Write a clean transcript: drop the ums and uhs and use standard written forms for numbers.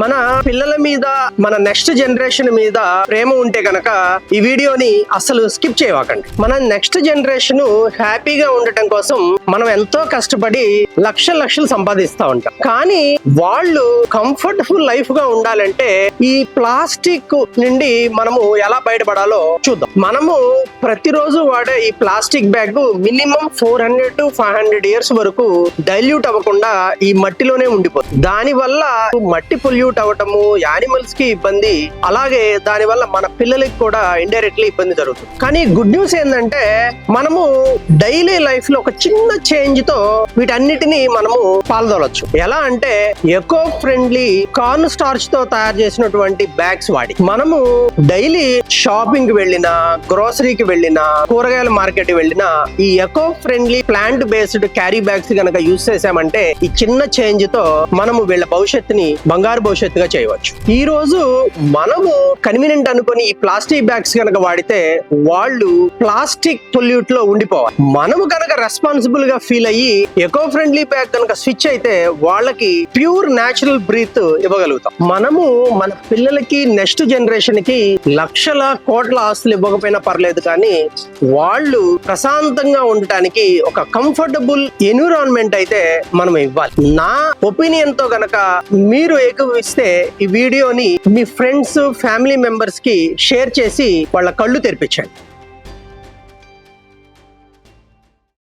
మన పిల్లల మీద, మన నెక్స్ట్ జనరేషన్ మీద ప్రేమ ఉంటే గనక ఈ వీడియోని అసలు స్కిప్ చేయకండి. మన నెక్స్ట్ జనరేషన్ హ్యాపీగా ఉండటం కోసం మనం ఎంతో కష్టపడి లక్షలు సంపాదిస్తా ఉంటాం. కానీ వాళ్ళు కంఫర్టబుల్ లైఫ్ గా ఉండాలంటే ఈ ప్లాస్టిక్ నుండి మనము ఎలా బయటపడాలో చూద్దాం. మనము ప్రతిరోజు వాడే ఈ plastic bag minimum 400 to 500 years వరకు డైల్యూట్ అవ్వకుండా ఈ మట్టిలోనే ఉండిపోతుంది. దాని వల్ల మట్టి పొల్యూట్ అవ్వటము, యానిమల్స్ కి ఇబ్బంది, అలాగే దాని వల్ల మన పిల్లలకి కూడా ఇండైరెక్ట్లీ ఇబ్బంది జరుగుతుంది. కానీ గుడ్ న్యూస్ ఏంటంటే మనము డైలీ లైఫ్ లో ఒక చిన్న చేంజ్ తో వీటన్నిటిని మనము పాల్గొనవచ్చు. ఎలా అంటే ఎకో ఫ్రెండ్లీ కార్న్ స్టార్చ్ తో తయారు చేసినటువంటి బ్యాగ్స్ వాడి మనము డైలీ షాపింగ్ కి వెళ్ళినా, గ్రోసరీకి వెళ్ళినా, కూరగాయల మార్కెట్ కి వెళ్ళినా ఈ eco friendly plant based carry bags కనుక యూజ్ చేసామంటే ఈ చిన్న చేంజ్ తో మనము వీళ్ళ భవిష్యత్తుని బంగారు భవిష్యత్తుగా చేయవచ్చు. ఈ రోజు మనము కన్వీనియంట్ అనుకుని ఈ ప్లాస్టిక్ బ్యాగ్స్ కనుక వాడితే వాళ్ళు ప్లాస్టిక్ పొల్యూట్ లో ఉండిపోవాలి. మనము కనుక రెస్పాన్సిబుల్ గా ఫీల్ అయ్యి ఎకో ఫ్రెండ్లీ బ్యాగ్ కనుక స్విచ్ అయితే వాళ్ళకి ప్యూర్ న్యాచురల్ బ్రీత్ ఇవ్వగలుగుతాం. మనము మన పిల్లలకి, నెక్స్ట్ జనరేషన్ కి లక్షల కోట్ల ఆస్తులు ఇవ్వకపోయినా పర్లేదు, కానీ వాళ్ళు ప్రశాంతంగా ఉండటానికి ఒక కంఫర్టబుల్ ఎన్విరాన్మెంట్ అయితే మనం ఇవ్వాలి. నా ఒపీనియన్ తో గనక మీరు ఏకీభవిస్తే ఈ వీడియోని మీ ఫ్రెండ్స్, ఫ్యామిలీ మెంబర్స్ కి షేర్ చేసి వాళ్ళ కళ్ళు తెరిపించండి.